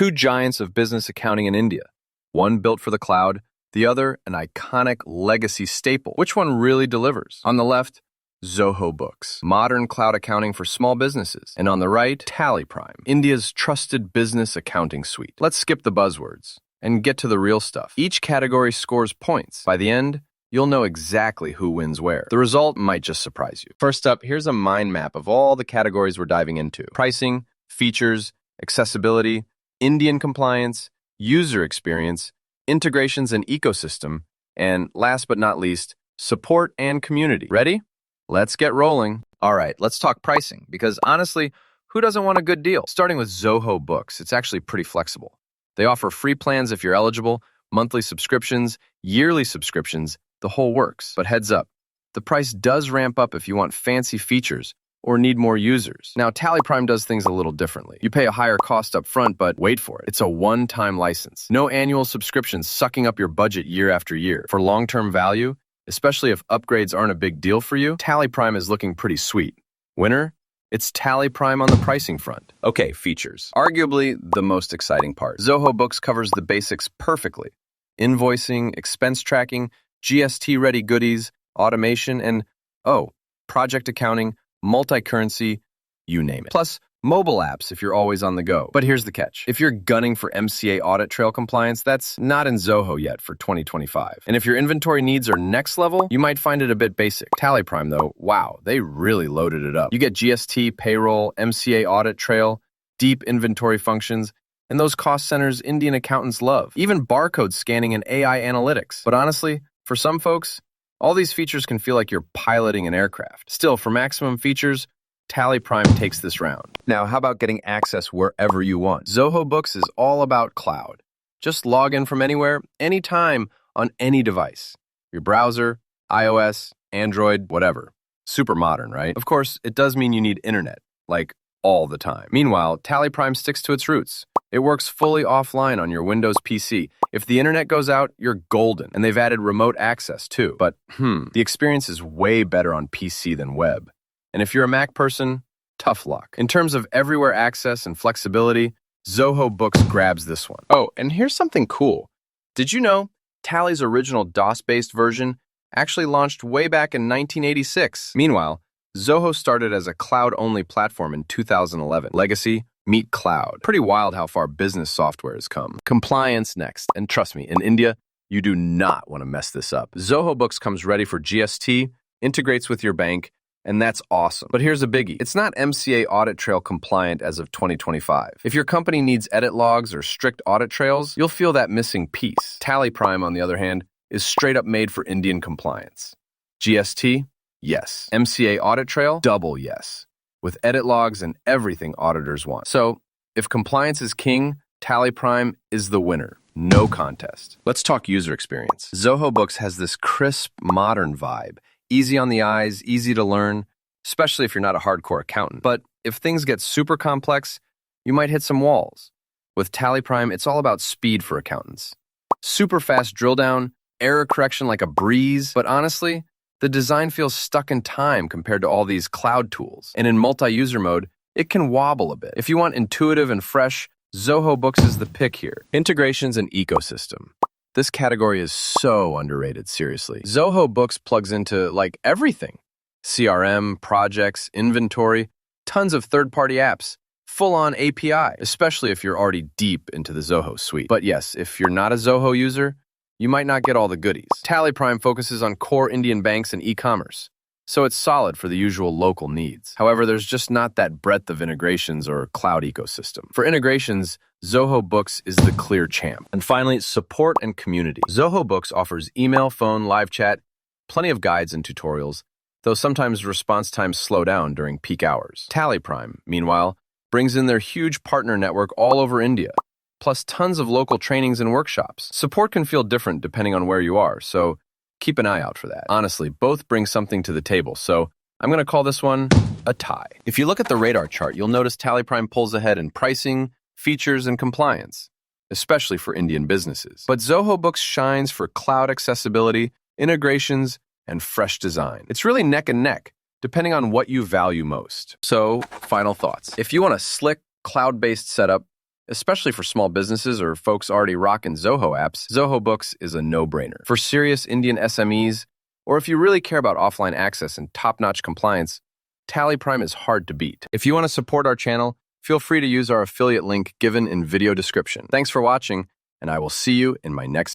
Two giants of business accounting in India. One built for the cloud, the other an iconic legacy staple. Which one really delivers? On the left, Zoho Books, modern cloud accounting for small businesses. And on the right, TallyPrime, India's trusted business accounting suite. Let's skip the buzzwords and get to the real stuff. Each category scores points. By the end, you'll know exactly who wins where. The result might just surprise you. First up, here's a mind map of all the categories we're diving into. Pricing, features, accessibility, Indian compliance, user experience, integrations and ecosystem, and last but not least, support and community. Ready? Let's get rolling. All right, let's talk pricing, because honestly, who doesn't want a good deal? Starting with Zoho Books, it's actually pretty flexible. They offer free plans if you're eligible, monthly subscriptions, yearly subscriptions, the whole works. But heads up, the price does ramp up if you want fancy features or need more users. Now, TallyPrime does things a little differently. You pay a higher cost up front, but wait for it. It's a one-time license. No annual subscriptions sucking up your budget year after year. For long-term value, especially if upgrades aren't a big deal for you, TallyPrime is looking pretty sweet. Winner? It's TallyPrime on the pricing front. Okay, features. Arguably the most exciting part. Zoho Books covers the basics perfectly. Invoicing, expense tracking, GST-ready goodies, automation, and, project accounting, multi-currency, you name it. Plus, mobile apps if you're always on the go. But here's the catch. If you're gunning for MCA audit trail compliance, that's not in Zoho yet for 2025. And if your inventory needs are next level, you might find it a bit basic. TallyPrime, though, wow, they really loaded it up. You get GST, payroll, MCA audit trail, deep inventory functions, and those cost centers Indian accountants love. Even barcode scanning and AI analytics. But honestly, for some folks, all these features can feel like you're piloting an aircraft. Still, for maximum features, TallyPrime takes this round. Now, how about getting access wherever you want? Zoho Books is all about cloud. Just log in from anywhere, anytime, on any device. Your browser, iOS, Android, whatever. Super modern, right? Of course, it does mean you need internet, like all the time. Meanwhile, TallyPrime sticks to its roots. It works fully offline on your Windows PC. If the internet goes out, you're golden. And they've added remote access too. But, the experience is way better on PC than web. And if you're a Mac person, tough luck. In terms of everywhere access and flexibility, Zoho Books grabs this one. Oh, and here's something cool. Did you know Tally's original DOS-based version actually launched way back in 1986? Meanwhile, Zoho started as a cloud-only platform in 2011. Legacy, meet cloud. Pretty wild how far business software has come. Compliance next. And trust me, in India, you do not want to mess this up. Zoho Books comes ready for GST, integrates with your bank, and that's awesome. But here's a biggie. It's not MCA audit trail compliant as of 2025. If your company needs edit logs or strict audit trails, you'll feel that missing piece. TallyPrime, on the other hand, is straight up made for Indian compliance. GST? Yes. MCA audit trail? Double yes. With edit logs and everything auditors want. So, if compliance is king, TallyPrime is the winner. No contest. Let's talk user experience. Zoho Books has this crisp, modern vibe. Easy on the eyes, easy to learn, especially if you're not a hardcore accountant. But if things get super complex, you might hit some walls. With TallyPrime, it's all about speed for accountants. Super fast drill down, error correction like a breeze, but honestly, the design feels stuck in time compared to all these cloud tools. And in multi-user mode, it can wobble a bit. If you want intuitive and fresh, Zoho Books is the pick here. Integrations and ecosystem. This category is so underrated, seriously. Zoho Books plugs into, everything. CRM, projects, inventory, tons of third-party apps, full-on API, especially if you're already deep into the Zoho suite. But yes, if you're not a Zoho user, you might not get all the goodies. TallyPrime focuses on core Indian banks and e-commerce, so it's solid for the usual local needs. However, there's just not that breadth of integrations or cloud ecosystem. For integrations, Zoho Books is the clear champ. And finally, support and community. Zoho Books offers email, phone, live chat, plenty of guides and tutorials, though sometimes response times slow down during peak hours. TallyPrime, meanwhile, brings in their huge partner network all over India, plus tons of local trainings and workshops. Support can feel different depending on where you are, so keep an eye out for that. Honestly, both bring something to the table, so I'm going to call this one a tie. If you look at the radar chart, you'll notice TallyPrime pulls ahead in pricing, features, and compliance, especially for Indian businesses. But Zoho Books shines for cloud accessibility, integrations, and fresh design. It's really neck and neck, depending on what you value most. So, final thoughts. If you want a slick, cloud-based setup, Especially for small businesses or folks already rocking Zoho apps, Zoho Books is a no-brainer. For serious Indian SMEs, or if you really care about offline access and top-notch compliance, TallyPrime is hard to beat. If you want to support our channel, feel free to use our affiliate link given in video description. Thanks for watching, and I will see you in my next